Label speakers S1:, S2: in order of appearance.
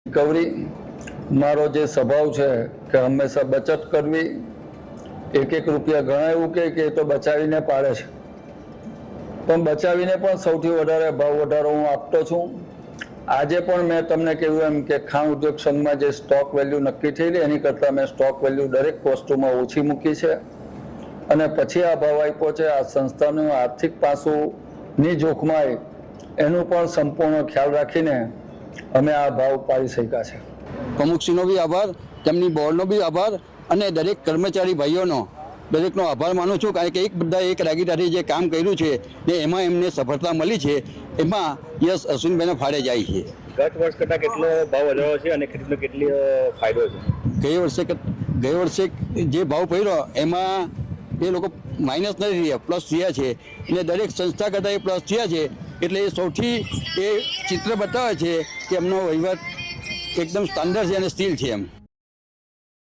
S1: Recovery મારો જે સ્વભાવ છે કે હંમેશા બચત કરવી, એક એક રૂપિયા ઘણા એવું કે એ તો બચાવીને પાડે છે, પણ બચાવીને પણ સૌથી વધારે ભાવ વધારો હું આપતો છું. આજે પણ મેં તમને કહ્યું એમ કે ખાણ ઉદ્યોગ સંઘમાં જે સ્ટોક વેલ્યુ નક્કી થયેલી એની કરતાં મેં સ્ટોક વેલ્યુ દરેક વસ્તુમાં ઓછી મૂકી છે અને પછી આ ભાવ આપ્યો છે. આ સંસ્થાનું આર્થિક પાસુની જોખમાય એનું પણ સંપૂર્ણ ખ્યાલ રાખીને અમે આ ભાવ પાડી શક્યા છે.
S2: પ્રમુખશ્રીનો બી આભાર, તેમની બોર્ડનો બી આભાર અને દરેક કર્મચારી ભાઈઓનો દરેકનો આભાર માનું છું, કારણ કે એક રાગીદારી જે કામ કર્યું છે ને એમાં એમને સફળતા મળી છે, એમાં યશ અશ્વિનભાઈને ફાળે જાય છે.
S3: ગત વર્ષ કરતાં કેટલો ભાવ વધારો છે અને ખેડૂતનો કેટલો ફાયદો છે?
S2: ગઈ વર્ષે જે ભાવ પડ્યો એમાં એ લોકો માઇનસ નથી રહ્યા, પ્લસ થયા છે અને દરેક સંસ્થા કરતાં એ પ્લસ થયા છે. એટલે એ સૌથી એ ચિત્ર બતાવે છે કે એમનો વહીવટ એકદમ સ્ટાન્ડર્ડ છે અને સ્થિર છે એમ.